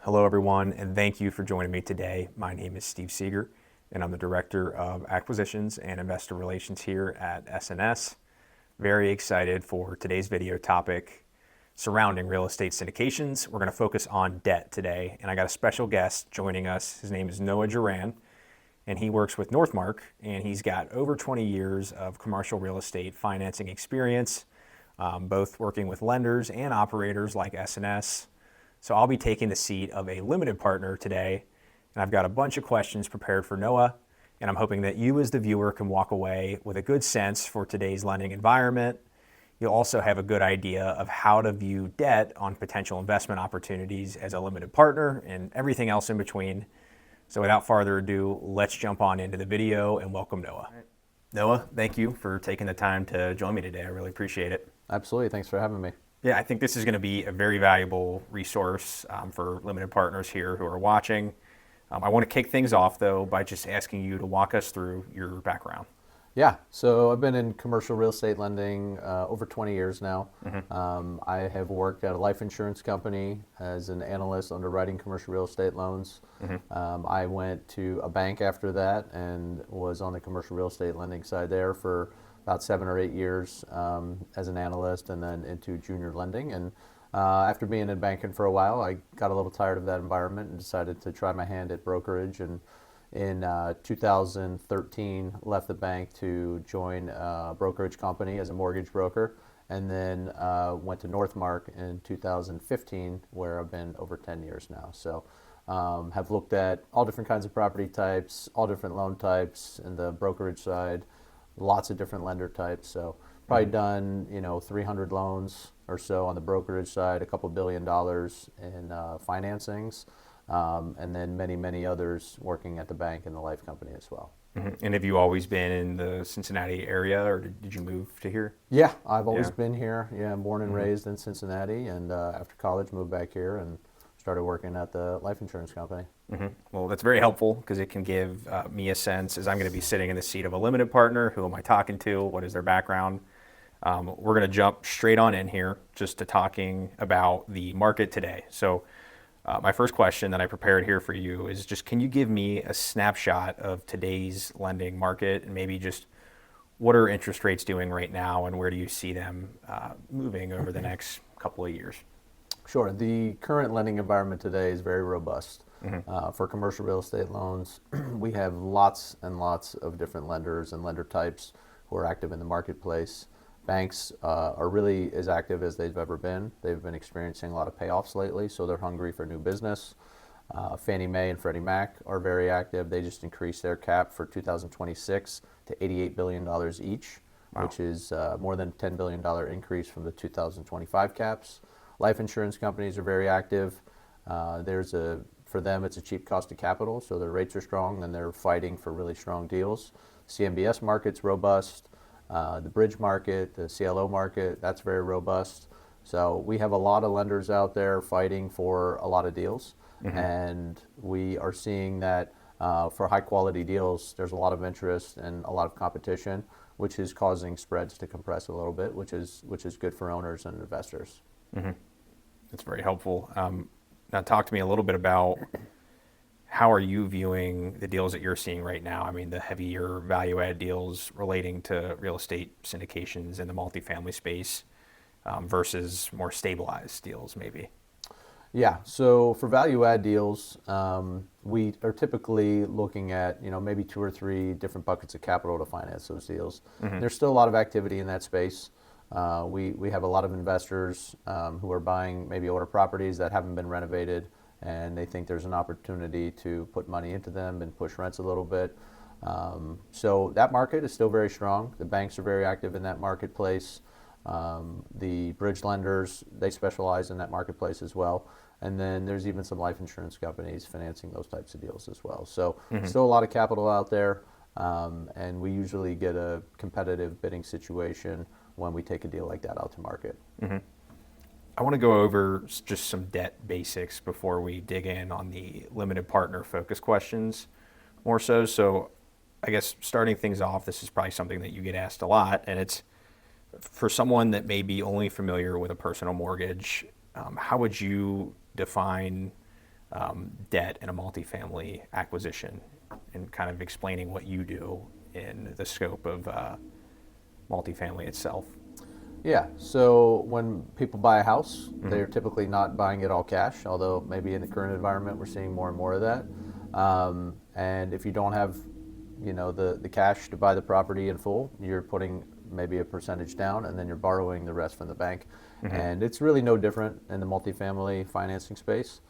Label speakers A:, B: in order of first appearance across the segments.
A: Hello, everyone, and thank you for joining me today. My name is Steve Seger, and I'm the Director of Acquisitions and Investor Relations here at SNS. Very excited for today's video topic surrounding real estate syndications. We're going to focus on debt today, and I got a special guest joining us. His name is Noah Juran, and he works with Northmarq, and he's got over 20 years of commercial real estate financing experience, both working with lenders and operators like SNS. So I'll be taking the seat of a limited partner today, and I've got a bunch of questions prepared for Noah, and I'm hoping that you as the viewer can walk away with a good sense for today's lending environment. You'll also have a good idea of how to view debt on potential investment opportunities as a limited partner and everything else in between. So without further ado, let's jump on into the video and welcome Noah. Right. Noah, thank you for taking the time to join me today. I really appreciate it.
B: Absolutely. Thanks for having me.
A: Yeah, I think this is going to be a very valuable resource for limited partners here who are watching. I want to kick things off, though, by just asking you to walk us through your background.
B: Yeah, so I've been in commercial real estate lending over 20 years now. I have worked at a life insurance company as an analyst underwriting commercial real estate loans. I went to a bank after that and was on the commercial real estate lending side there for about 7 or 8 years as an analyst, and then into junior lending. And after being in banking for a while, I got a little tired of that environment and decided to try my hand at brokerage. And in 2013, left the bank to join a brokerage company as a mortgage broker, and then went to Northmarq in 2015, where I've been over 10 years now. So have looked at all different kinds of property types, all different loan types in the brokerage side, lots of different lender types. So probably done 300 loans or so on the brokerage side, a couple $1 billion in financings, and then many others working at the bank and the life company as well.
A: And have you always been in the Cincinnati area, or did you move to here?
B: Yeah, I've always been here. Yeah, I'm born and raised in Cincinnati, and after college moved back here and started working at the life insurance company.
A: Well, that's very helpful because it can give me a sense, as I'm going to be sitting in the seat of a limited partner. Who am I talking to? What is their background? We're going to jump straight on in here just to talking about the market today. So my first question that I prepared here for you is just, can you give me a snapshot of today's lending market, and maybe just what are interest rates doing right now, and where do you see them moving over the next couple of years?
B: Sure. The current lending environment today is very robust. For commercial real estate loans, we have lots and lots of different lenders and lender types who are active in the marketplace. Banks are really as active as they've ever been. They've been experiencing a lot of payoffs lately, so they're hungry for new business. Fannie Mae and Freddie Mac are very active. They just increased their cap for 2026 to $88 billion each, wow, which is more than a $10 billion increase from the 2025 caps. Life insurance companies are very active. For them, it's a cheap cost of capital, so their rates are strong, and they're fighting for really strong deals. CMBS market's robust. The bridge market, the CLO market, that's very robust. So we have a lot of lenders out there fighting for a lot of deals, and we are seeing that for high quality deals, there's a lot of interest and a lot of competition, which is causing spreads to compress a little bit, which is good for owners and investors.
A: That's very helpful. Now talk to me a little bit about how are you viewing the deals that you're seeing right now? I mean, the heavier value-add deals relating to real estate syndications in the multifamily space versus more stabilized deals, maybe.
B: Yeah, so for value-add deals, we are typically looking at maybe 2 or 3 different buckets of capital to finance those deals. There's still a lot of activity in that space. We have a lot of investors who are buying maybe older properties that haven't been renovated, and they think there's an opportunity to put money into them and push rents a little bit. So that market is still very strong. The banks are very active in that marketplace. The bridge lenders, they specialize in that marketplace as well. And then there's even some life insurance companies financing those types of deals as well. So still a lot of capital out there, and we usually get a competitive bidding situation when we take a deal like that out to market.
A: I want to go over just some debt basics before we dig in on the limited partner focus questions more so. So I guess starting things off, this is probably something that you get asked a lot, and it's for someone that may be only familiar with a personal mortgage, how would you define debt in a multifamily acquisition, and kind of explaining what you do in the scope of multifamily itself.
B: Yeah, so when people buy a house, they're typically not buying it all cash, although maybe in the current environment we're seeing more and more of that. And if you don't have, the cash to buy the property in full, you're putting maybe a percentage down and then you're borrowing the rest from the bank. And it's really no different in the multifamily financing space.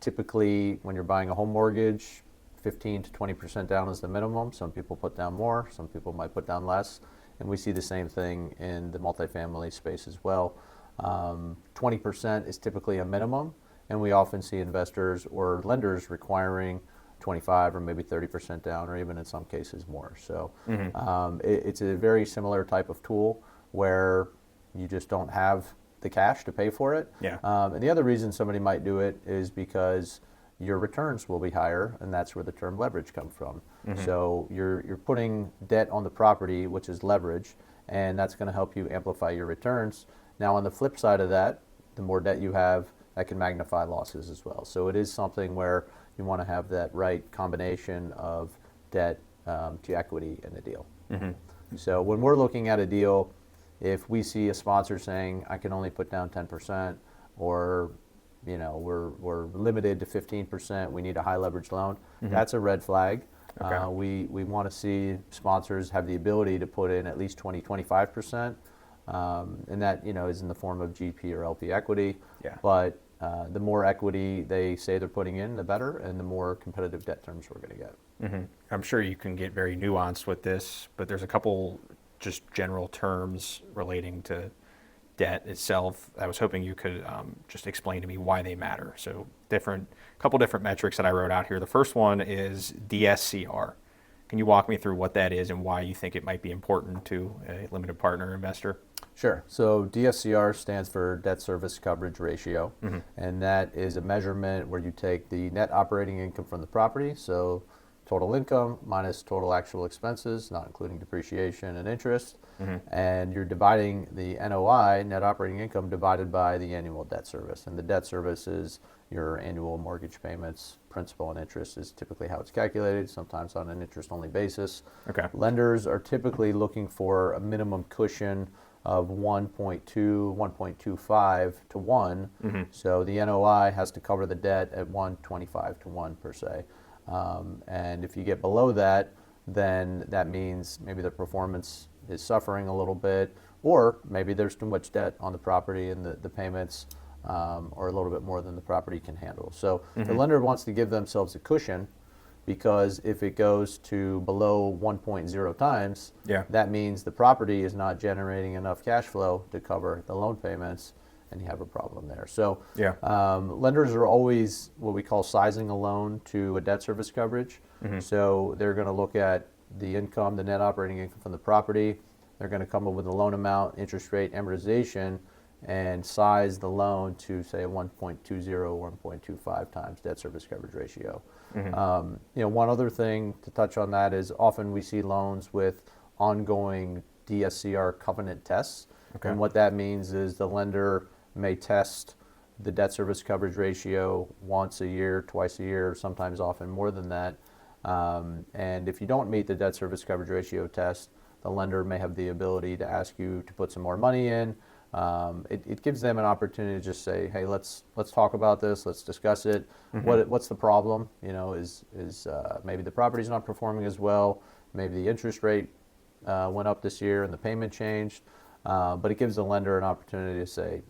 B: Typically, when you're buying a home mortgage, 15 to 20% down is the minimum. Some people put down more, some people might put down less. And we see the same thing in the multifamily space as well. 20% is typically a minimum, and we often see investors or lenders requiring 25 or maybe 30% down, or even in some cases more. So it's a very similar type of tool where you just don't have the cash to pay for it.
A: Yeah.
B: And the other reason somebody might do it is because your returns will be higher, and that's where the term leverage comes from. So you're putting debt on the property, which is leverage, and that's going to help you amplify your returns. Now, on the flip side of that, the more debt you have, that can magnify losses as well. So it is something where you want to have that right combination of debt to equity in the deal. So when we're looking at a deal, if we see a sponsor saying, I can only put down 10%, or we're limited to 15%, we need a high leverage loan, that's a red flag.
A: Okay.
B: We want to see sponsors have the ability to put in at least 20-25%, and that is in the form of GP or LP equity.
A: Yeah.
B: But the more equity they say they're putting in, the better, and the more competitive debt terms we're going to get.
A: I'm sure you can get very nuanced with this, but there's a couple just general terms relating to debt itself. I was hoping you could just explain to me why they matter. So couple different metrics that I wrote out here. The first one is DSCR. Can you walk me through what that is and why you think it might be important to a limited partner investor?
B: Sure. So DSCR stands for debt service coverage ratio, and that is a measurement where you take the net operating income from the property, so total income minus total actual expenses, not including depreciation and interest, and you're dividing the NOI, net operating income, divided by the annual debt service. And the debt service is your annual mortgage payments, principal and interest is typically how it's calculated, sometimes on an interest-only basis.
A: Okay.
B: Lenders are typically looking for a minimum cushion of 1.2, 1.25 to 1. So the NOI has to cover the debt at 1.25 to 1 per se. And if you get below that, then that means maybe the performance is suffering a little bit, or maybe there's too much debt on the property and the payments are a little bit more than the property can handle. So the lender wants to give themselves a cushion, because if it goes to below 1.0 times, that means the property is not generating enough cash flow to cover the loan payments, and you have a problem there. So lenders are always what we call sizing a loan to a debt service coverage. So they're going to look at the income, the net operating income from the property. They're going to come up with a loan amount, interest rate, amortization, and size the loan to say 1.20, 1.25 times debt service coverage ratio. One other thing to touch on that is often we see loans with ongoing DSCR covenant tests. And what that means is the lender may test the debt service coverage ratio once a year, twice a year, sometimes often more than that. And if you don't meet the debt service coverage ratio test, the lender may have the ability to ask you to put some more money in. It gives them an opportunity to just say, hey, let's talk about this, let's discuss it. What's the problem? Is maybe the property's not performing as well, maybe the interest rate went up this year and the payment changed. But it gives the lender an opportunity to say,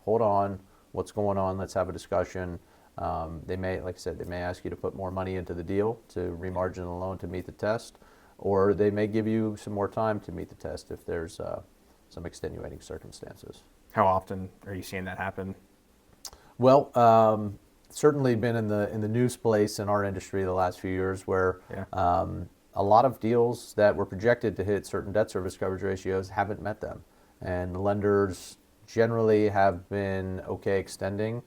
B: hold on, what's going on? Let's have a discussion. They may, like I said, they may ask you to put more money into the deal to remargin the loan to meet the test, or they may give you some more time to meet the test if there's some extenuating circumstances.
A: How often are you seeing that happen?
B: Well, certainly been in the news place in our industry the last few years where a lot of deals that were projected to hit certain debt service coverage ratios haven't met them. And lenders generally have been okay extending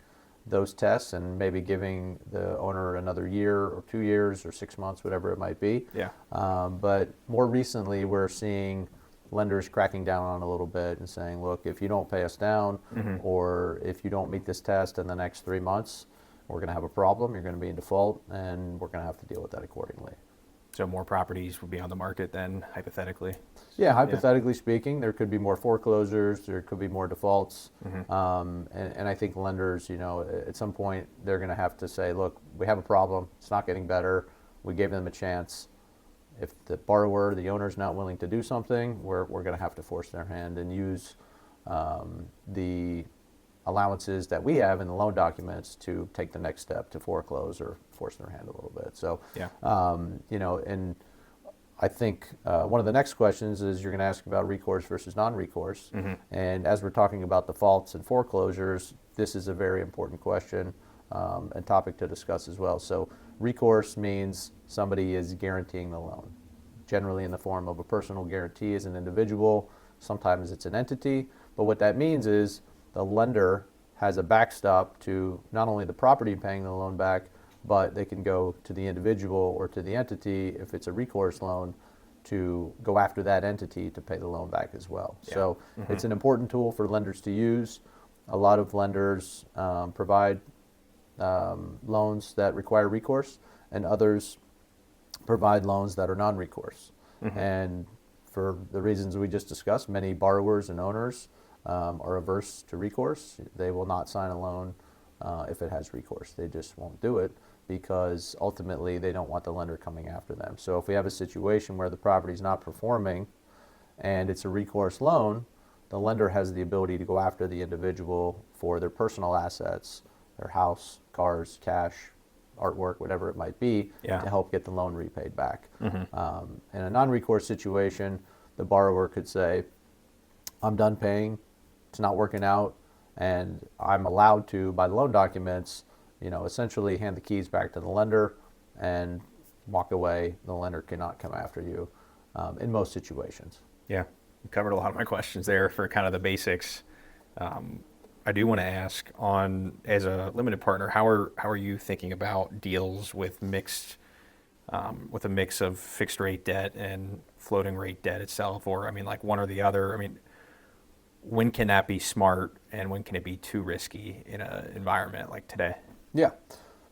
B: those tests and maybe giving the owner another year or 2 years or 6 months, whatever it might be. But more recently, we're seeing lenders cracking down on a little bit and saying, look, if you don't pay us down or if you don't meet this test in the next 3 months, we're going to have a problem, you're going to be in default, and we're going to have to deal with that accordingly.
A: So more properties would be on the market then, hypothetically?
B: Yeah, hypothetically speaking, there could be more foreclosures, there could be more defaults, and I think lenders, at some point they're going to have to say, look, we have a problem, it's not getting better, we gave them a chance. If the borrower, the owner is not willing to do something, we're going to have to force their hand and use the allowances that we have in the loan documents to take the next step to foreclose or force their hand a little bit. So, and I think one of the next questions is you're going to ask about recourse versus non-recourse. And as we're talking about defaults and foreclosures, this is a very important question and topic to discuss as well. So recourse means somebody is guaranteeing the loan, generally in the form of a personal guarantee as an individual. Sometimes it's an entity, but what that means is the lender has a backstop to not only the property paying the loan back, but they can go to the individual or to the entity, if it's a recourse loan, to go after that entity to pay the loan back as well. Yeah. So it's an important tool for lenders to use. A lot of lenders provide loans that require recourse, and others provide loans that are non-recourse. And for the reasons we just discussed, many borrowers and owners are averse to recourse. They will not sign a loan if it has recourse. They just won't do it because ultimately they don't want the lender coming after them. So if we have a situation where the property is not performing and it's a recourse loan, the lender has the ability to go after the individual for their personal assets, their house, cars, cash, artwork, whatever it might be, to help get the loan repaid back. In a non-recourse situation, the borrower could say, I'm done paying, it's not working out, and I'm allowed to, by the loan documents, essentially hand the keys back to the lender and walk away. The lender cannot come after you in most situations.
A: Yeah, you covered a lot of my questions there for kind of the basics. I do want to ask, as a limited partner, how are you thinking about deals with a mix of fixed rate debt and floating rate debt itself, or like one or the other? When can that be smart and when can it be too risky in an environment like today?
B: Yeah.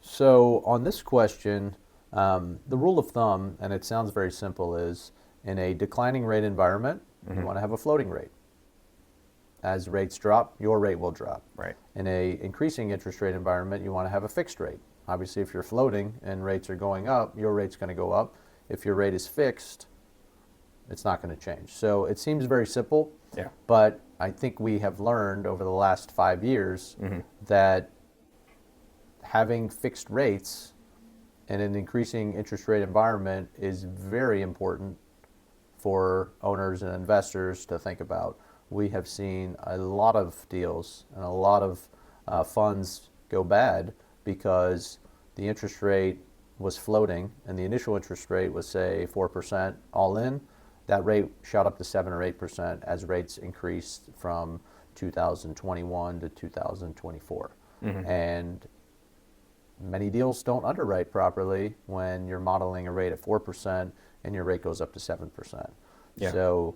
B: So on this question, the rule of thumb, and it sounds very simple, is in a declining rate environment, you want to have a floating rate. As rates drop, your rate will drop.
A: Right.
B: In a increasing interest rate environment, you want to have a fixed rate. Obviously, if you're floating and rates are going up, your rate's going to go up. If your rate is fixed, it's not going to change. So it seems very simple, but I think we have learned over the last 5 years that having fixed rates in an increasing interest rate environment is very important for owners and investors to think about. We have seen a lot of deals and a lot of funds go bad because the interest rate was floating and the initial interest rate was, say, 4% all in. That rate shot up to 7 or 8% as rates increased from 2021 to 2024. And many deals don't underwrite properly when you're modeling a rate at 4% and your rate goes up to 7%.
A: Yeah.
B: So,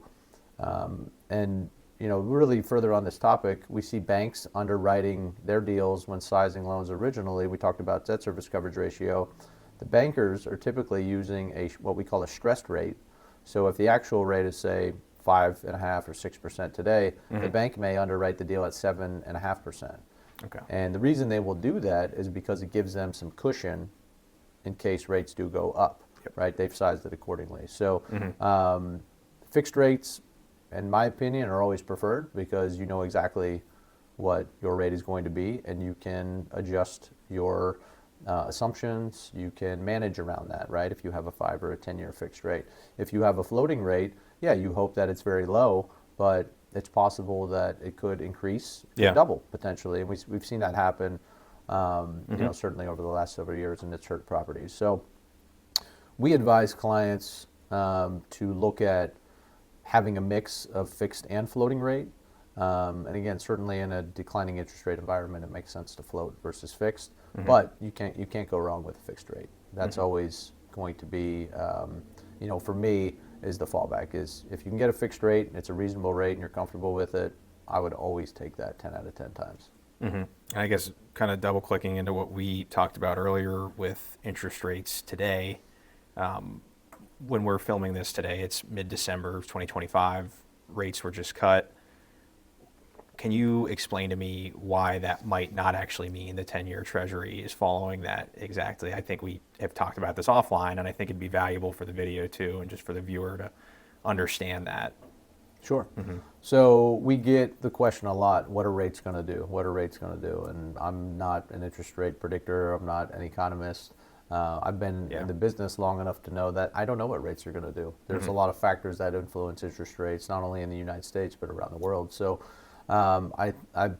B: and really further on this topic, we see banks underwriting their deals when sizing loans originally. We talked about debt service coverage ratio. The bankers are typically using what we call a stressed rate. So if the actual rate is, say, 5.5% or 6% today, the bank may underwrite the deal at 7.5%.
A: Okay.
B: And the reason they will do that is because it gives them some cushion in case rates do go up, right? They've sized it accordingly. So fixed rates, in my opinion, are always preferred because you know exactly what your rate is going to be and you can adjust your assumptions. You can manage around that, right? If you have a 5 or a 10-year fixed rate. If you have a floating rate, you hope that it's very low, but it's possible that it could increase to double potentially. And we've seen that happen, certainly over the last several years, and it's hurt properties. So we advise clients to look at having a mix of fixed and floating rate. And again, certainly in a declining interest rate environment, it makes sense to float versus fixed. But you can't go wrong with a fixed rate. That's always going to be, for me, is the fallback. Is if you can get a fixed rate, it's a reasonable rate, and you're comfortable with it, I would always take that 10 out of 10 times.
A: And I guess kind of double clicking into what we talked about earlier with interest rates today. When we're filming this today, it's mid-December of 2025. Rates were just cut. Can you explain to me why that might not actually mean the 10-year Treasury is following that exactly? I think we have talked about this offline, and I think it'd be valuable for the video too, and just for the viewer to understand that.
B: Sure. So we get the question a lot, what are rates going to do? What are rates going to do? And I'm not an interest rate predictor. I'm not an economist. I've been in the business long enough to know that I don't know what rates are going to do. There's a lot of factors that influence interest rates, not only in the United States, but around the world. So I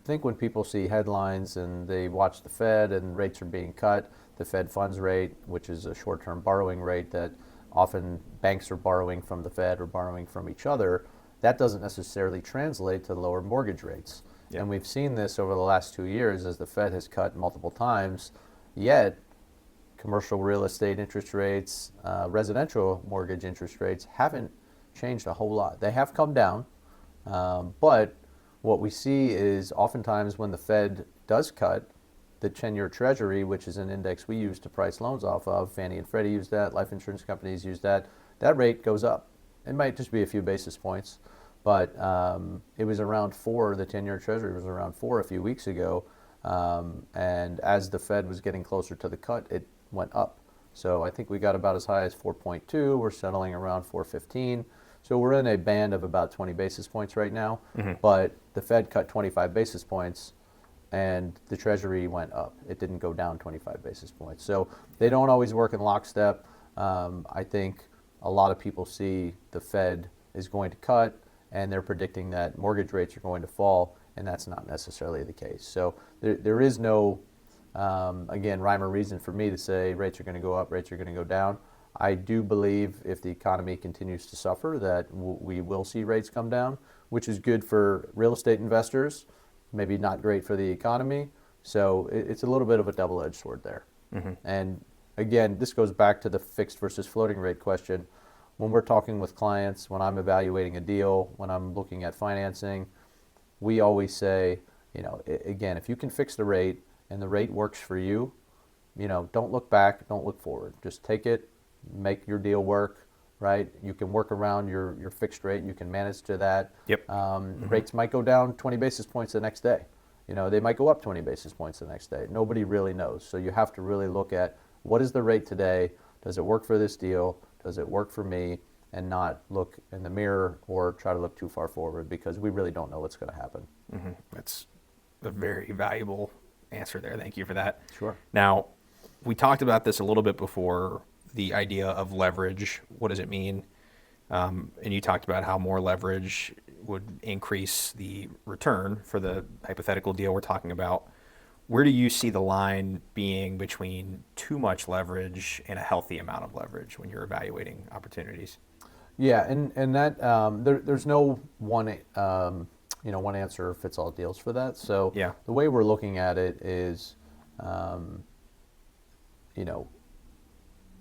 B: think when people see headlines and they watch the Fed and rates are being cut, the Fed funds rate, which is a short-term borrowing rate that often banks are borrowing from the Fed or borrowing from each other, that doesn't necessarily translate to lower mortgage rates.
A: Yep.
B: And we've seen this over the last 2 years as the Fed has cut multiple times, yet commercial real estate interest rates, residential mortgage interest rates haven't changed a whole lot. They have come down, but what we see is oftentimes when the Fed does cut, the 10-year Treasury, which is an index we use to price loans off of, Fannie and Freddie use that, life insurance companies use that, that rate goes up. It might just be a few basis points, but it was around 4, the 10-year Treasury was around 4 a few weeks ago, and as the Fed was getting closer to the cut, it went up. So I think we got about as high as 4.2, we're settling around 4.15. So we're in a band of about 20 basis points right now, but the Fed cut 25 basis points and the Treasury went up. It didn't go down 25 basis points. So they don't always work in lockstep. I think a lot of people see the Fed is going to cut and they're predicting that mortgage rates are going to fall, and that's not necessarily the case. So there is no, again, rhyme or reason for me to say rates are going to go up, rates are going to go down. I do believe if the economy continues to suffer that we will see rates come down, which is good for real estate investors, maybe not great for the economy. So it's a little bit of a double-edged sword there. And again, this goes back to the fixed versus floating rate question. When we're talking with clients, when I'm evaluating a deal, when I'm looking at financing, we always say, you know, again, if you can fix the rate and the rate works for you, you know, don't look back, don't look forward. Just take it, make your deal work, right? You can work around your fixed rate. You can manage to that.
A: Yep.
B: Rates might go down 20 basis points the next day. You know, they might go up 20 basis points the next day. Nobody really knows. So you have to really look at what is the rate today? Does it work for this deal? Does it work for me? And not look in the mirror or try to look too far forward, because we really don't know what's going to happen.
A: That's a very valuable answer there. Thank you for that.
B: Sure.
A: Now, we talked about this a little bit before, the idea of leverage. What does it mean? And you talked about how more leverage would increase the return for the hypothetical deal we're talking about. Where do you see the line being between too much leverage and a healthy amount of leverage when you're evaluating opportunities?
B: Yeah, and that there's no one one answer fits all deals for that. So
A: Yeah.
B: the way we're looking at it is,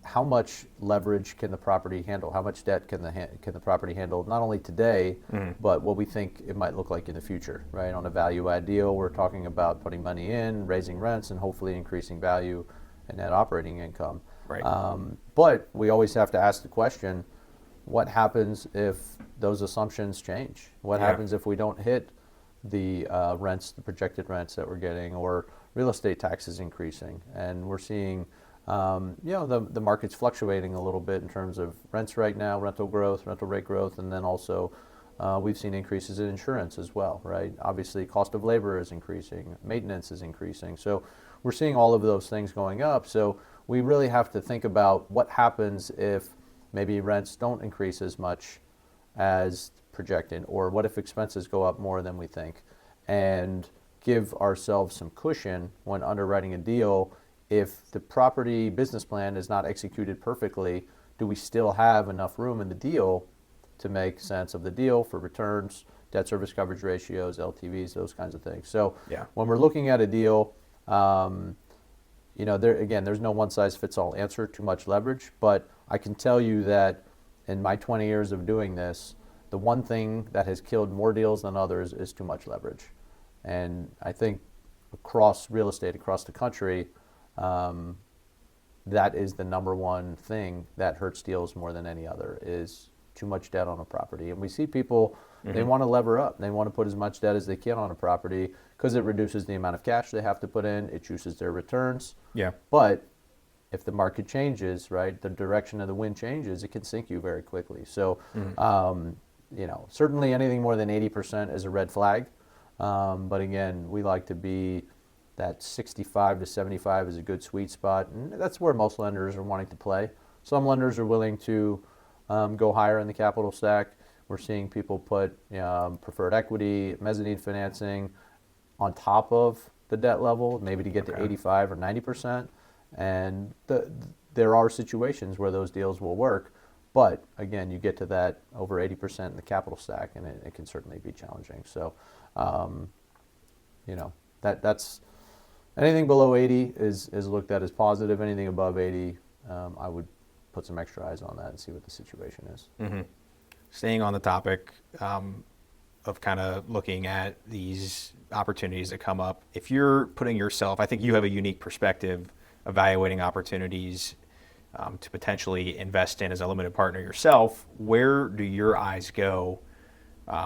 B: how much leverage can the property handle? How much debt can the property handle? Not only today, but what we think it might look like in the future, right? On a value add deal, we're talking about putting money in, raising rents, and hopefully increasing value and net operating income.
A: Right.
B: But we always have to ask the question, what happens if those assumptions change? What happens if we don't hit the rents, the projected rents that we're getting, or real estate taxes increasing? And we're seeing the market's fluctuating a little bit in terms of rents right now, rental growth, rental rate growth, and then also we've seen increases in insurance as well, right? Obviously, cost of labor is increasing, maintenance is increasing. So we're seeing all of those things going up. So we really have to think about what happens if maybe rents don't increase as much as projected, or what if expenses go up more than we think, and give ourselves some cushion when underwriting a deal. If the property business plan is not executed perfectly, do we still have enough room in the deal to make sense of the deal for returns, debt service coverage ratios, LTVs, those kinds of things? So when we're looking at a deal, there's no one size fits all answer, too much leverage, but I can tell you that in my 20 years of doing this, the one thing that has killed more deals than others is too much leverage. And I think across real estate across the country, that is the number one thing that hurts deals more than any other, is too much debt on a property. And we see people, they want to lever up. They want to put as much debt as they can on a property because it reduces the amount of cash they have to put in. It juices their returns.
A: Yeah.
B: But if the market changes, right, the direction of the wind changes, it can sink you very quickly. So, certainly anything more than 80% is a red flag. But again, we like to be that 65 to 75 is a good sweet spot, and that's where most lenders are wanting to play. Some lenders are willing to go higher in the capital stack. We're seeing people put preferred equity, mezzanine financing on top of the debt level, maybe to get to 85 or 90%. And there are situations where those deals will work, but again, you get to that over 80% in the capital stack, and it can certainly be challenging. So, that's anything below 80 is looked at as positive. Anything above 80, I would put some extra eyes on that and see what the situation is.
A: Mm-hmm. Staying on the topic of kind of looking at these opportunities that come up, if you're putting yourself, I think you have a unique perspective evaluating opportunities to potentially invest in as a limited partner yourself. Where do your eyes go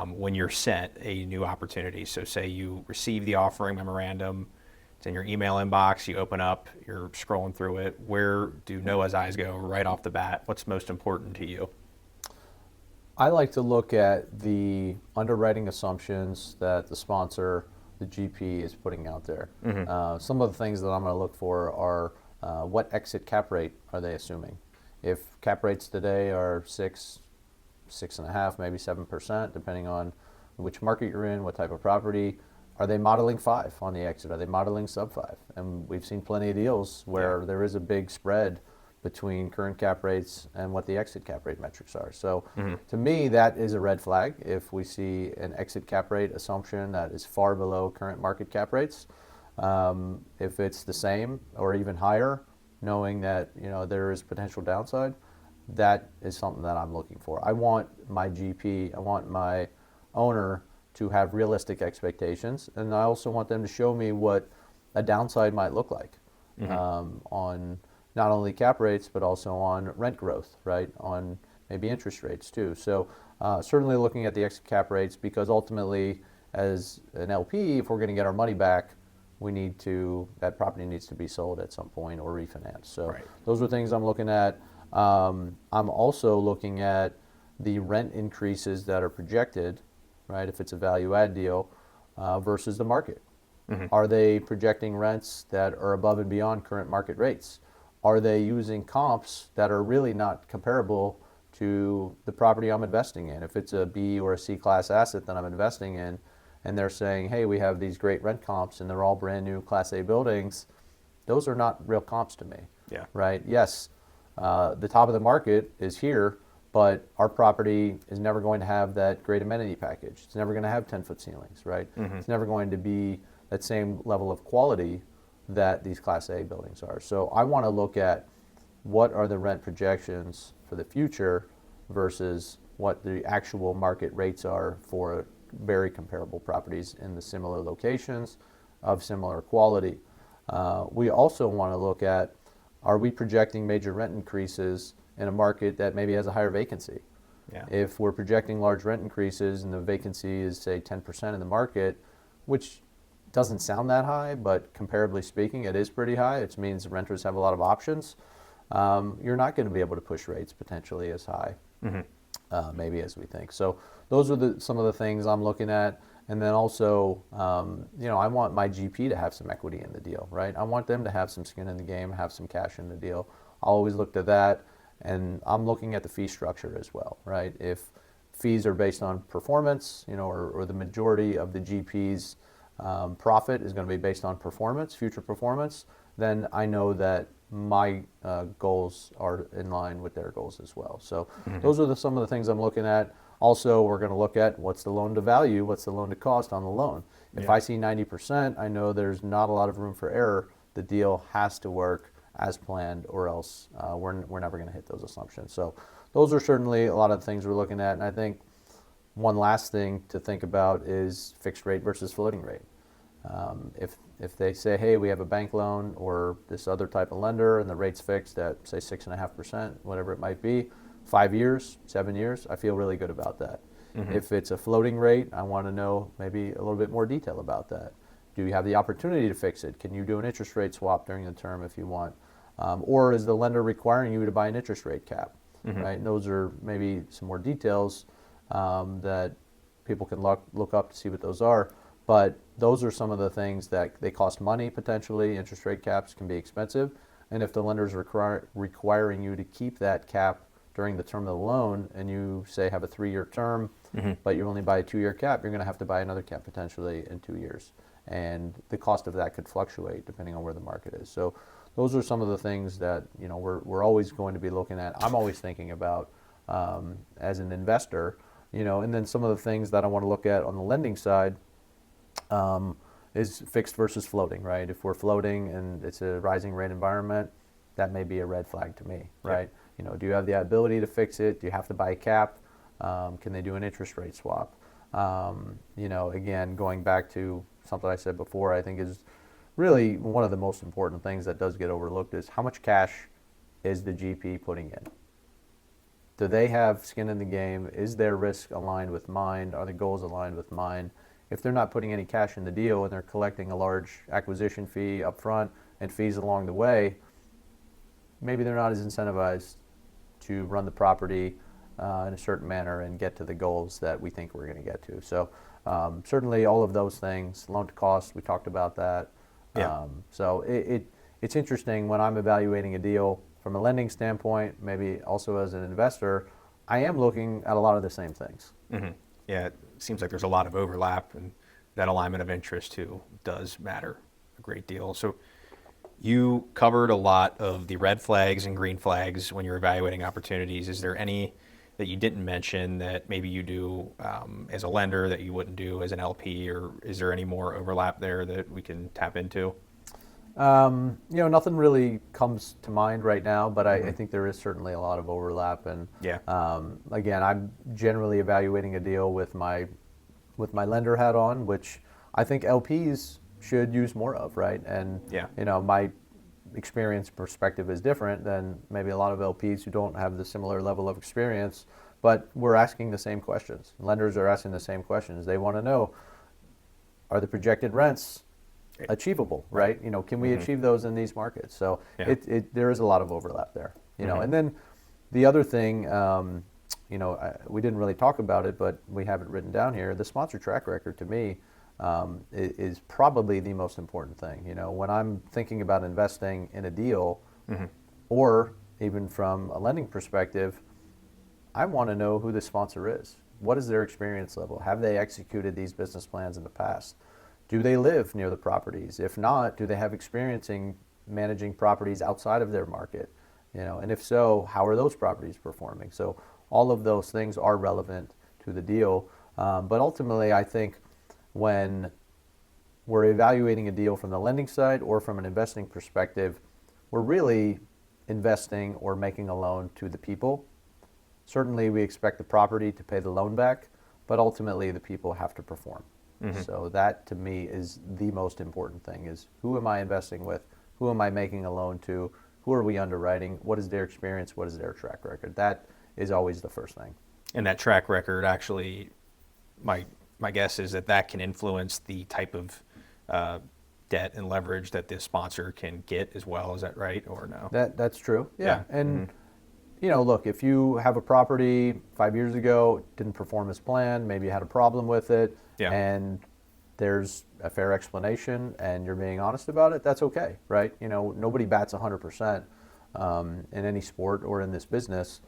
A: when you're sent a new opportunity? So say you receive the offering memorandum, it's in your email inbox, you open up, you're scrolling through it. Where do Noah's eyes go right off the bat? What's most important to you?
B: I like to look at the underwriting assumptions that the sponsor, the GP, is putting out there. Some of the things that I'm going to look for are what exit cap rate are they assuming? If cap rates today are 6.5%, maybe 7%, depending on which market you're in, what type of property, are they modeling 5 on the exit? Are they modeling sub 5? And we've seen plenty of deals where there is a big spread between current cap rates and what the exit cap rate metrics are. So to me, that is a red flag if we see an exit cap rate assumption that is far below current market cap rates. If it's the same or even higher, knowing that there is potential downside, that is something that I'm looking for. I want my GP, I want my owner to have realistic expectations, and I also want them to show me what a downside might look like on not only cap rates, but also on rent growth, right? On maybe interest rates too. So certainly looking at the exit cap rates, because ultimately as an LP, if we're going to get our money back, that property needs to be sold at some point or refinanced. So those are things I'm looking at. I'm also looking at the rent increases that are projected, right? If it's a value add deal versus the market. Are they projecting rents that are above and beyond current market rates? Are they using comps that are really not comparable to the property I'm investing in? If it's a B or a C class asset that I'm investing in, and they're saying, hey, we have these great rent comps and they're all brand new class A buildings, those are not real comps to me, right? Yes, the top of the market is here, but our property is never going to have that great amenity package. It's never going to have 10-foot ceilings, right? It's never going to be that same level of quality that these Class A buildings are. So I want to look at what are the rent projections for the future versus what the actual market rates are for very comparable properties in the similar locations of similar quality. We also want to look at, are we projecting major rent increases in a market that maybe has a higher vacancy? If we're projecting large rent increases and the vacancy is, say, 10% in the market, which doesn't sound that high, but comparably speaking, it is pretty high. It means renters have a lot of options. You're not going to be able to push rates potentially as high, maybe as we think. So those are some of the things I'm looking at. And then also, I want my GP to have some equity in the deal, right? I want them to have some skin in the game, have some cash in the deal. I'll always look to that. And I'm looking at the fee structure as well, right? If fees are based on performance, or the majority of the GP's profit is going to be based on performance, future performance, then I know that my goals are in line with their goals as well. So those are some of the things I'm looking at. Also, we're going to look at what's the loan to value, what's the loan to cost on the loan. If I see 90%, I know there's not a lot of room for error. The deal has to work as planned, or else we're never going to hit those assumptions. So those are certainly a lot of the things we're looking at. And I think one last thing to think about is fixed rate versus floating rate. If they say, hey, we have a bank loan or this other type of lender and the rate's fixed at say 6.5%, whatever it might be, 5 years, 7 years, I feel really good about that. If it's a floating rate, I want to know maybe a little bit more detail about that. Do you have the opportunity to fix it? Can you do an interest rate swap during the term if you want? Or is the lender requiring you to buy an interest rate cap? Right? And those are maybe some more details that people can look up to see what those are. But those are some of the things that they cost money potentially. Interest rate caps can be expensive. And if the lender is requiring you to keep that cap during the term of the loan, and you say have a 3-year term, but you only buy a 2-year cap, you're going to have to buy another cap potentially in 2 years. And the cost of that could fluctuate depending on where the market is. So those are some of the things that we're always going to be looking at. I'm always thinking about as an investor, and then some of the things that I want to look at on the lending side is fixed versus floating, right? If we're floating and it's a rising rate environment, that may be a red flag to me, right? Do you have the ability to fix it? Do you have to buy a cap? Can they do an interest rate swap? Again, going back to something I said before, I think is really one of the most important things that does get overlooked is how much cash is the GP putting in? Do they have skin in the game? Is their risk aligned with mine? Are the goals aligned with mine? If they're not putting any cash in the deal and they're collecting a large acquisition fee up front and fees along the way, maybe they're not as incentivized to run the property in a certain manner and get to the goals that we think we're going to get to. So certainly all of those things, loan to cost, we talked about that.
A: Yeah.
B: So it's interesting when I'm evaluating a deal from a lending standpoint, maybe also as an investor, I am looking at a lot of the same things.
A: Yeah, it seems like there's a lot of overlap, and that alignment of interest too does matter a great deal. So you covered a lot of the red flags and green flags when you're evaluating opportunities. Is there any that you didn't mention that maybe you do as a lender that you wouldn't do as an LP, or is there any more overlap there that we can tap into?
B: Nothing really comes to mind right now, but I think there is certainly a lot of overlap. And again, I'm generally evaluating a deal with my lender hat on, which I think LPs should use more of, right? And my experience perspective is different than maybe a lot of LPs who don't have the similar level of experience, but we're asking the same questions. Lenders are asking the same questions. They want to know, are the projected rents achievable, right? Can we achieve those in these markets? So there is a lot of overlap there, and then the other thing, we didn't really talk about it, but we have it written down here. The sponsor track record to me is probably the most important thing. When I'm thinking about investing in a deal, or even from a lending perspective, I want to know who the sponsor is. What is their experience level? Have they executed these business plans in the past? Do they live near the properties? If not, do they have experience in managing properties outside of their market? And if so, how are those properties performing? So all of those things are relevant to the deal. But ultimately, I think when we're evaluating a deal from the lending side or from an investing perspective, we're really investing or making a loan to the people. Certainly, we expect the property to pay the loan back, but ultimately the people have to perform. So that to me is the most important thing, is who am I investing with? Who am I making a loan to? Who are we underwriting? What is their experience? What is their track record? That is always the first thing.
A: And that track record actually, my guess is that can influence the type of debt and leverage that this sponsor can get as well. Is that right or no?
B: That's true. Yeah. And look, if you have a property 5 years ago, didn't perform as planned, maybe you had a problem with it, and there's a fair explanation and you're being honest about it, that's okay, right? Nobody bats 100% in any sport or in this business,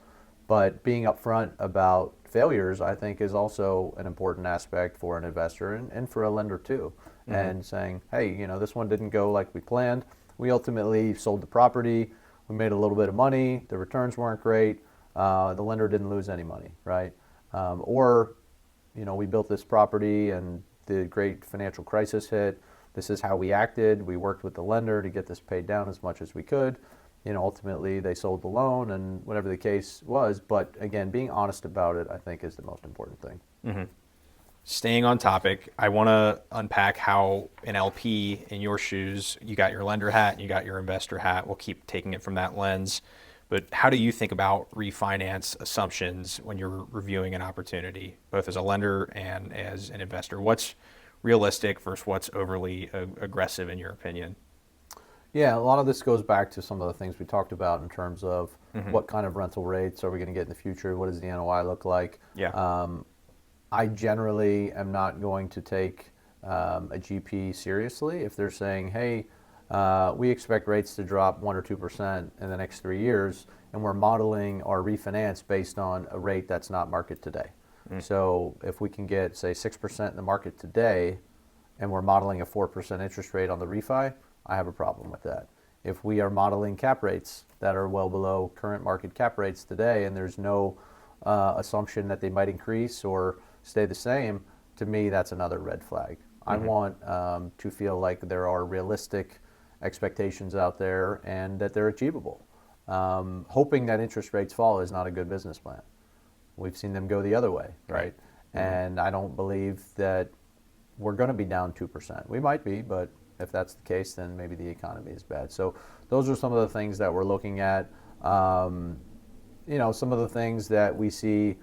B: but being upfront about failures, I think, is also an important aspect for an investor and for a lender too. And saying, hey, this one didn't go like we planned. We ultimately sold the property. We made a little bit of money. The returns weren't great. The lender didn't lose any money, right? Or we built this property and the great financial crisis hit. This is how we acted. We worked with the lender to get this paid down as much as we could. Ultimately they sold the loan and whatever the case was. But again, being honest about it, I think, is the most important thing.
A: Staying on topic, I want to unpack how an LP in your shoes, you got your lender hat and you got your investor hat. We'll keep taking it from that lens. But how do you think about refinance assumptions when you're reviewing an opportunity, both as a lender and as an investor? What's realistic versus what's overly aggressive in your opinion?
B: Yeah, a lot of this goes back to some of the things we talked about in terms of what kind of rental rates are we going to get in the future? What does the NOI look like?
A: Yeah.
B: I generally am not going to take a GP seriously if they're saying, hey, we expect rates to drop 1 or 2% in the next 3 years, and we're modeling our refinance based on a rate that's not market today. So if we can get, say, 6% in the market today, and we're modeling a 4% interest rate on the refi, I have a problem with that. If we are modeling cap rates that are well below current market cap rates today, and there's no assumption that they might increase or stay the same, to me, that's another red flag. I want to feel like there are realistic expectations out there and that they're achievable. Hoping that interest rates fall is not a good business plan. We've seen them go the other way, right? And I don't believe that we're going to be down 2%. We might be, but if that's the case, then maybe the economy is bad. So those are some of the things that we're looking at. Some of the things that we see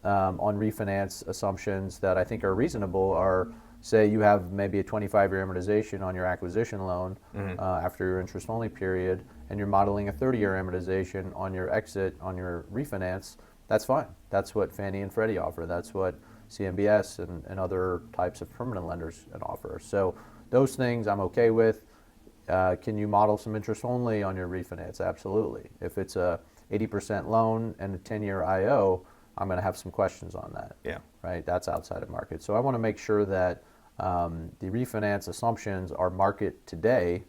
B: on refinance assumptions that I think are reasonable are, say you have maybe a 25-year amortization on your acquisition loan after your interest-only period, and you're modeling a 30-year amortization on your exit on your refinance. That's fine. That's what Fannie and Freddie offer. That's what CMBS and other types of permanent lenders can offer. So those things I'm okay with. Can you model some interest only on your refinance? Absolutely. If it's a 80% loan and a 10-year IO, I'm going to have some questions on that.
A: Yeah.
B: Right. That's outside of market. So I want to make sure that the refinance assumptions are market today,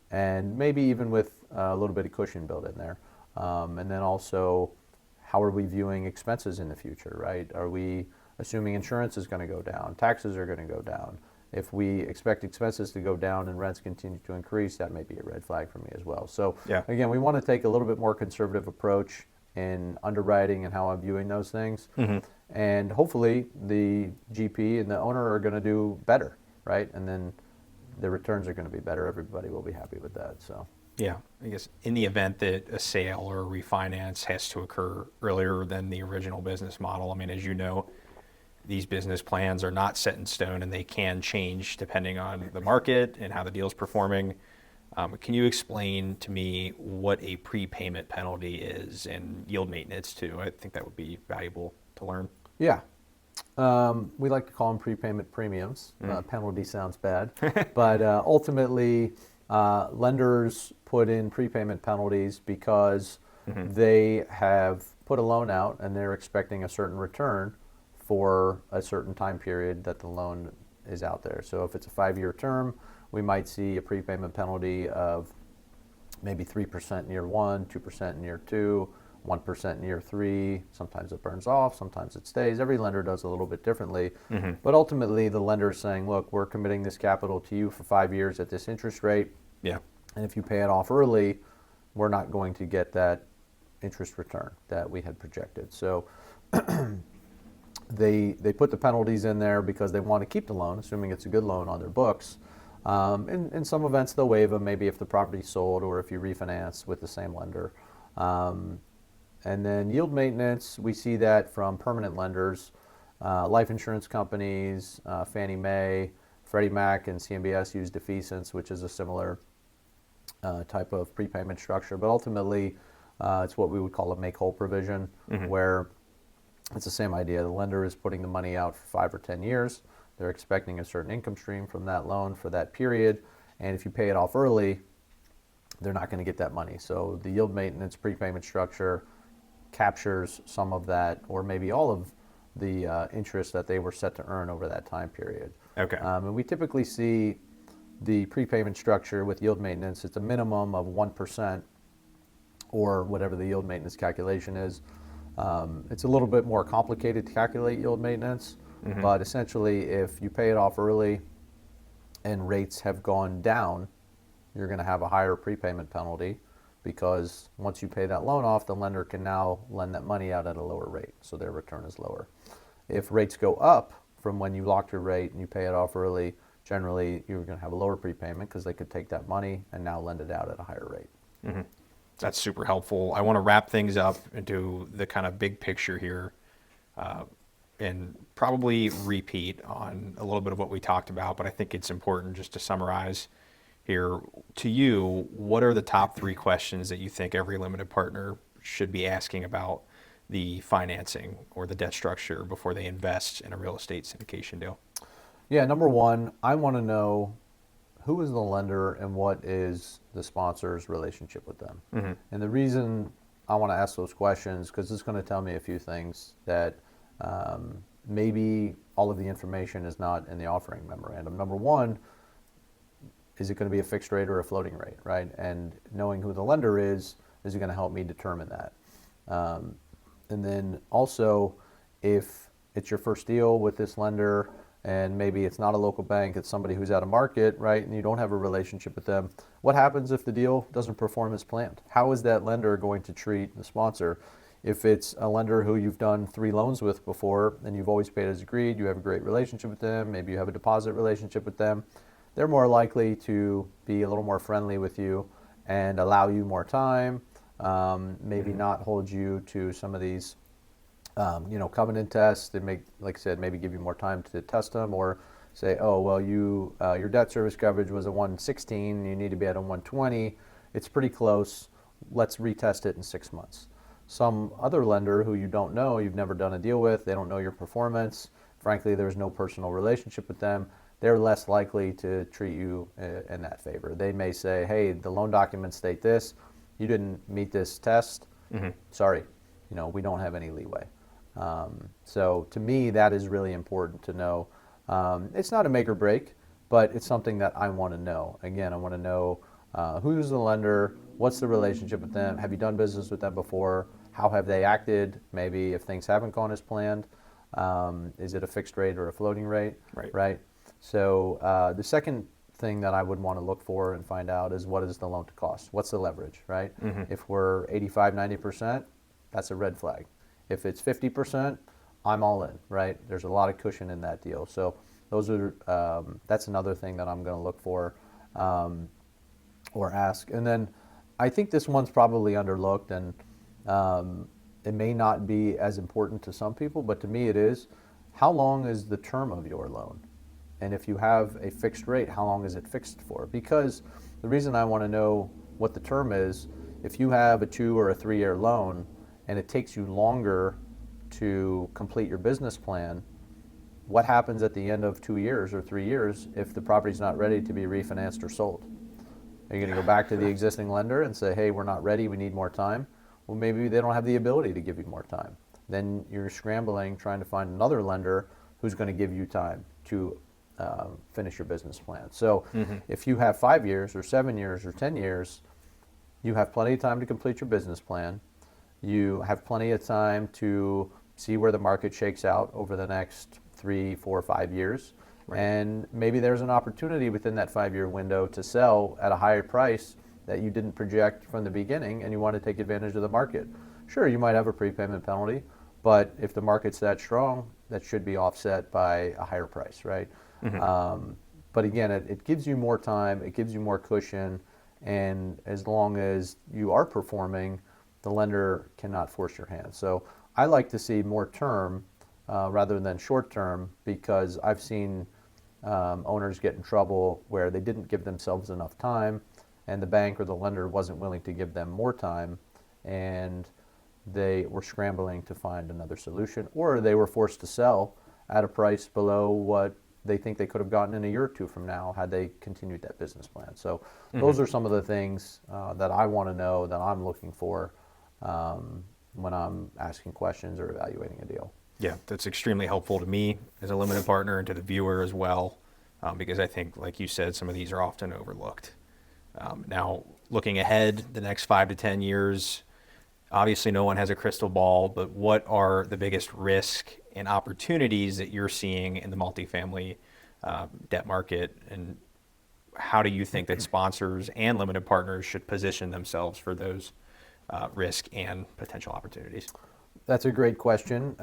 B: and maybe even with a little bit of cushion built in there. And then also, how are we viewing expenses in the future? Right. Are we assuming insurance is going to go down? Taxes are going to go down. If we expect expenses to go down and rents continue to increase, that may be a red flag for me as well. So again, we want to take a little bit more conservative approach in underwriting and how I'm viewing those things. And hopefully the GP and the owner are going to do better, right? And then the returns are going to be better. Everybody will be happy with that. So
A: yeah, I guess in the event that a sale or a refinance has to occur earlier than the original business model, I mean, as you know, these business plans are not set in stone and they can change depending on the market and how the deal's performing. Can you explain to me what a prepayment penalty is and yield maintenance too? I think that would be valuable to learn.
B: Yeah. We like to call them prepayment premiums. Penalty sounds bad. But ultimately, lenders put in prepayment penalties because they have put a loan out and they're expecting a certain return for a certain time period that the loan is out there. So if it's a 5-year term, we might see a prepayment penalty of maybe 3% in year 1, 2% in year 2, 1% in year 3. Sometimes it burns off, sometimes it stays. Every lender does a little bit differently. But ultimately, the lender is saying, look, we're committing this capital to you for 5 years at this interest rate.
A: Yeah.
B: And if you pay it off early, we're not going to get that interest return that we had projected. So they put the penalties in there because they want to keep the loan, assuming it's a good loan on their books. In some events, they'll waive them, maybe if the property's sold or if you refinance with the same lender. And then yield maintenance, we see that from permanent lenders, life insurance companies, Fannie Mae, Freddie Mac, and CMBS use defeasance, which is a similar type of prepayment structure. But ultimately, it's what we would call a make-whole provision, where it's the same idea. The lender is putting the money out for 5 or 10 years. They're expecting a certain income stream from that loan for that period. And if you pay it off early, they're not going to get that money. So the yield maintenance prepayment structure captures some of that, or maybe all of the interest that they were set to earn over that time period.
A: Okay.
B: And we typically see the prepayment structure with yield maintenance, it's a minimum of 1% or whatever the yield maintenance calculation is. It's a little bit more complicated to calculate yield maintenance, but essentially if you pay it off early and rates have gone down, you're going to have a higher prepayment penalty, because once you pay that loan off, the lender can now lend that money out at a lower rate, so their return is lower. If rates go up from when you locked your rate and you pay it off early, generally you're going to have a lower prepayment because they could take that money and now lend it out at a higher rate.
A: That's super helpful. I want to wrap things up into the kind of big picture here, and probably repeat on a little bit of what we talked about, but I think it's important just to summarize here. To you, what are the top 3 questions that you think every limited partner should be asking about the financing or the debt structure before they invest in a real estate syndication deal?
B: Yeah, number one, I want to know who is the lender and what is the sponsor's relationship with them. And the reason I want to ask those questions, because it's going to tell me a few things that maybe all of the information is not in the offering memorandum. Number one, is it going to be a fixed rate or a floating rate, right? And knowing who the lender is it going to help me determine that? And then also, if it's your first deal with this lender, and maybe it's not a local bank, it's somebody who's out of market, right, and you don't have a relationship with them, what happens if the deal doesn't perform as planned? How is that lender going to treat the sponsor? If it's a lender who you've done 3 loans with before and you've always paid as agreed, you have a great relationship with them, maybe you have a deposit relationship with them, they're more likely to be a little more friendly with you and allow you more time, maybe not hold you to some of these covenant tests. They make, like I said, maybe give you more time to test them, or say, oh, well, your debt service coverage was a 116, you need to be at a 120. It's pretty close. Let's retest it in 6 months. Some other lender who you don't know, you've never done a deal with, they don't know your performance. Frankly, there's no personal relationship with them. They're less likely to treat you in that favor. They may say, hey, the loan documents state this. You didn't meet this test. Sorry, we don't have any leeway. So to me, that is really important to know. It's not a make or break, but it's something that I want to know. Again, I want to know who's the lender, what's the relationship with them, have you done business with them before, how have they acted, maybe if things haven't gone as planned, is it a fixed rate or a floating rate, right? So the second thing that I would want to look for and find out is what is the loan to cost, what's the leverage, right? If we're 85, 90%, that's a red flag. If it's 50%, I'm all in, right? There's a lot of cushion in that deal. So those are that's another thing that I'm going to look for or ask. And then I think this one's probably underlooked, and it may not be as important to some people, but to me it is. How long is the term of your loan? And if you have a fixed rate, how long is it fixed for? Because the reason I want to know what the term is, if you have a 2 or a 3-year loan and it takes you longer to complete your business plan, what happens at the end of 2 years or 3 years if the property's not ready to be refinanced or sold? Are you going to go back to the existing lender and say, hey, we're not ready, we need more time? Well, maybe they don't have the ability to give you more time. Then you're scrambling, trying to find another lender who's going to give you time to finish your business plan. So if you have 5 years or 7 years or 10 years, you have plenty of time to complete your business plan. You have plenty of time to see where the market shakes out over the next 3, 4, 5 years. And maybe there's an opportunity within that 5-year window to sell at a higher price that you didn't project from the beginning, and you want to take advantage of the market. Sure, you might have a prepayment penalty, but if the market's that strong, that should be offset by a higher price, right? But again, it gives you more time, it gives you more cushion, and as long as you are performing, the lender cannot force your hand. So I like to see more term rather than short term, because I've seen owners get in trouble where they didn't give themselves enough time, and the bank or the lender wasn't willing to give them more time, and they were scrambling to find another solution, or they were forced to sell at a price below what they think they could have gotten in a year or 2 from now had they continued that business plan. So those are some of the things that I want to know, that I'm looking for when I'm asking questions or evaluating a deal.
A: Yeah, that's extremely helpful to me as a limited partner and to the viewer as well, because I think, like you said, some of these are often overlooked. Now, looking ahead the next 5 to 10 years, obviously no one has a crystal ball, but what are the biggest risk and opportunities that you're seeing in the multifamily debt market, and how do you think that sponsors and limited partners should position themselves for those risk and potential opportunities?
B: That's a great question.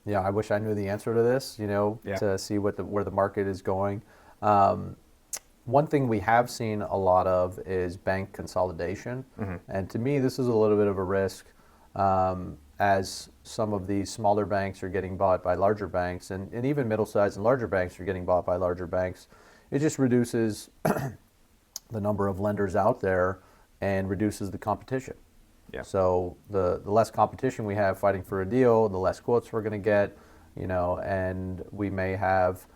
B: Yeah, I wish I knew the answer to this,
A: Yeah.
B: to see where the market is going. Um, One thing we have seen a lot of is bank consolidation. And to me, this is a little bit of a risk, as some of these smaller banks are getting bought by larger banks, and even middle-sized and larger banks are getting bought by larger banks. It just reduces the number of lenders out there and reduces the competition.
A: Yeah.
B: So the less competition we have fighting for a deal, the less quotes we're going to get, and we may have,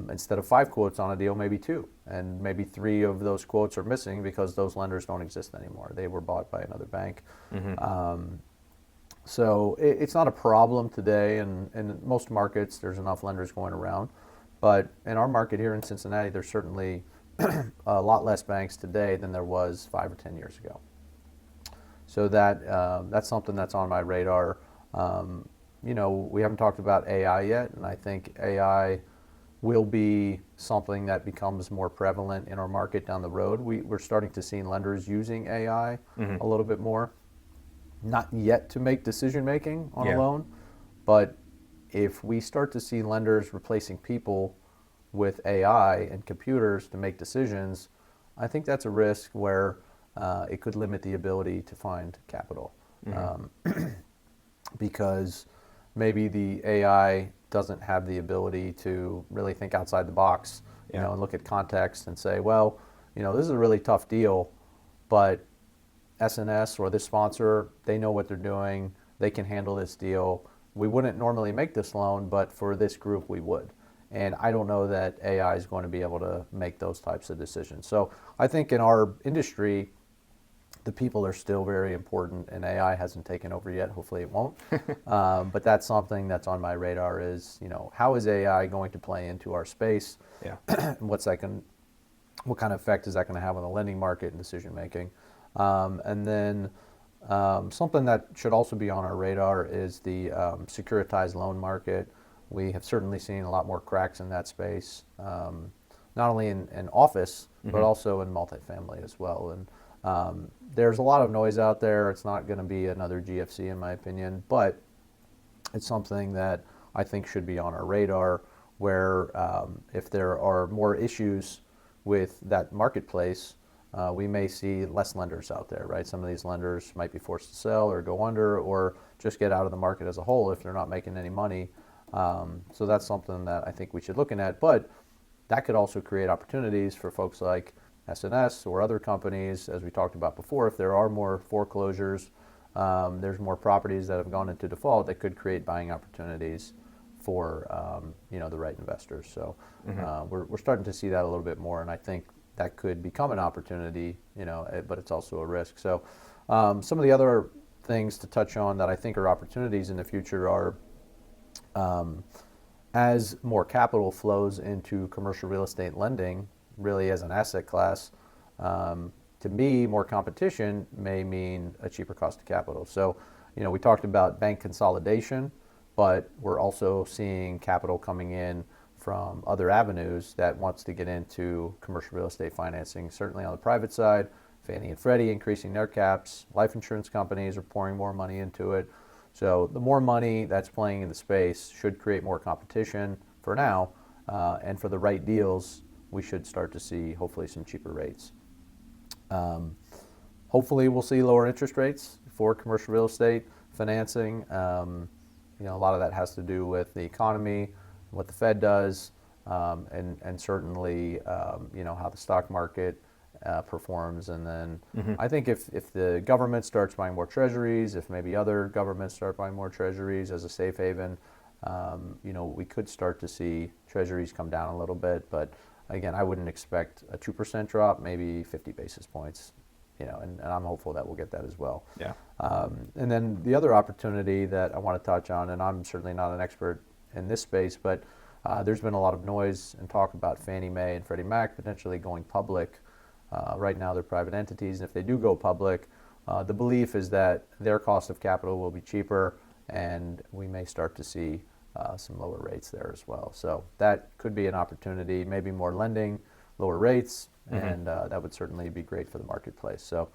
B: instead of 5 quotes on a deal, maybe 2, and maybe 3 of those quotes are missing because those lenders don't exist anymore. They were bought by another bank. So it's not a problem today, and in most markets there's enough lenders going around. But in our market here in Cincinnati, there's certainly a lot less banks today than there was 5 or 10 years ago. So that's something that's on my radar. We haven't talked about AI yet, and I think AI will be something that becomes more prevalent in our market down the road. We're starting to see lenders using AI a little bit more. Not yet to make decision making on a
A: Yeah.
B: loan, but if we start to see lenders replacing people with AI and computers to make decisions, I think that's a risk where it could limit the ability to find capital, because maybe the AI doesn't have the ability to really think outside the box,
A: Yeah.
B: and look at context and say, well, this is a really tough deal, but SNS or this sponsor, they know what they're doing. They can handle this deal. We wouldn't normally make this loan, but for this group, we would. And I don't know that AI is going to be able to make those types of decisions. So I think in our industry, the people are still very important, and AI hasn't taken over yet. Hopefully it won't. But that's something that's on my radar is, how is AI going to play into our space?
A: Yeah.
B: And what kind of effect is that going to have on the lending market and decision making? And then something that should also be on our radar is the securitized loan market. We have certainly seen a lot more cracks in that space, not only in office, but also in multifamily as well. And there's a lot of noise out there. It's not going to be another GFC in my opinion, but it's something that I think should be on our radar, where if there are more issues with that marketplace, we may see less lenders out there, right? Some of these lenders might be forced to sell or go under or just get out of the market as a whole if they're not making any money. So that's something that I think we should look at. But that could also create opportunities for folks like SNS or other companies, as we talked about before. If there are more foreclosures, there's more properties that have gone into default that could create buying opportunities for the right investors. So we're starting to see that a little bit more, and I think that could become an opportunity, but it's also a risk. So some of the other things to touch on that I think are opportunities in the future are, as more capital flows into commercial real estate lending, really as an asset class, to me, more competition may mean a cheaper cost of capital. So, we talked about bank consolidation, but we're also seeing capital coming in from other avenues that wants to get into commercial real estate financing. Certainly on the private side, Fannie and Freddie increasing their caps, life insurance companies are pouring more money into it. So the more money that's playing in the space should create more competition for now, and for the right deals, we should start to see hopefully some cheaper rates. Hopefully we'll see lower interest rates for commercial real estate financing. A lot of that has to do with the economy, what the Fed does, and certainly how the stock market performs. And then I think if the government starts buying more treasuries, if maybe other governments start buying more treasuries as a safe haven, we could start to see treasuries come down a little bit. But again, I wouldn't expect a 2% drop, maybe 50 basis points, and I'm hopeful that we'll get that as well.
A: Yeah.
B: And then the other opportunity that I want to touch on, and I'm certainly not an expert in this space, but there's been a lot of noise and talk about Fannie Mae and Freddie Mac potentially going public. Right now they're private entities, and if they do go public, the belief is that their cost of capital will be cheaper, and we may start to see some lower rates there as well. So that could be an opportunity, maybe more lending, lower rates, and that would certainly be great for the marketplace. So,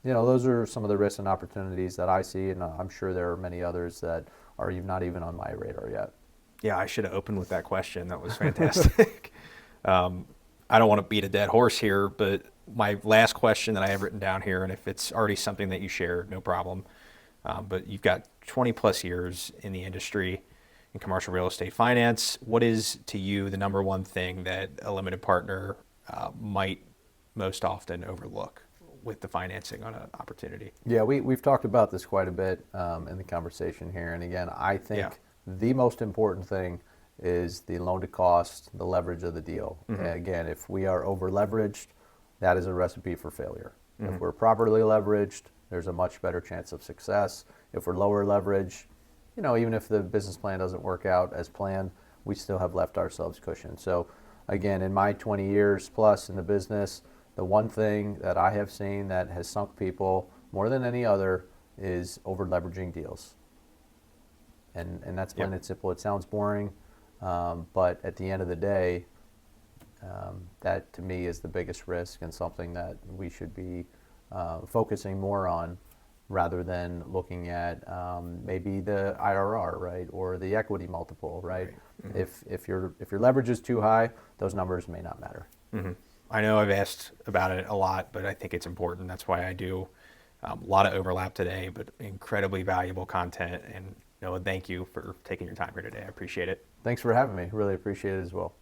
B: those are some of the risks and opportunities that I see, and I'm sure there are many others that or you're not even on my radar yet.
A: Yeah, I should have opened with that question. That was fantastic. I don't want to beat a dead horse here, but my last question that I have written down here, and if it's already something that you shared, no problem. But you've got 20 plus years in the industry in commercial real estate finance. What is to you the number one thing that a limited partner might most often overlook with the financing on an opportunity?
B: Yeah, we've talked about this quite a bit in the conversation here. And again, I think the most important thing is the loan to cost, the leverage of the deal. Again, if we are over leveraged, that is a recipe for failure. If we're properly leveraged, there's a much better chance of success. If we're lower leverage, even if the business plan doesn't work out as planned, we still have left ourselves cushion. So again, in my 20 years plus in the business, the one thing that I have seen that has sunk people more than any other is over leveraging deals. And that's plain and simple. It sounds boring, but at the end of the day, that to me is the biggest risk and something that we should be focusing more on rather than looking at maybe the IRR, right, or the equity multiple, right? If your leverage is too high, those numbers may not matter.
A: I know I've asked about it a lot, but I think it's important. That's why I do a lot of overlap today, but incredibly valuable content. And Noah, thank you for taking your time here today. I appreciate it.
B: Thanks for having me. Really appreciate it as well.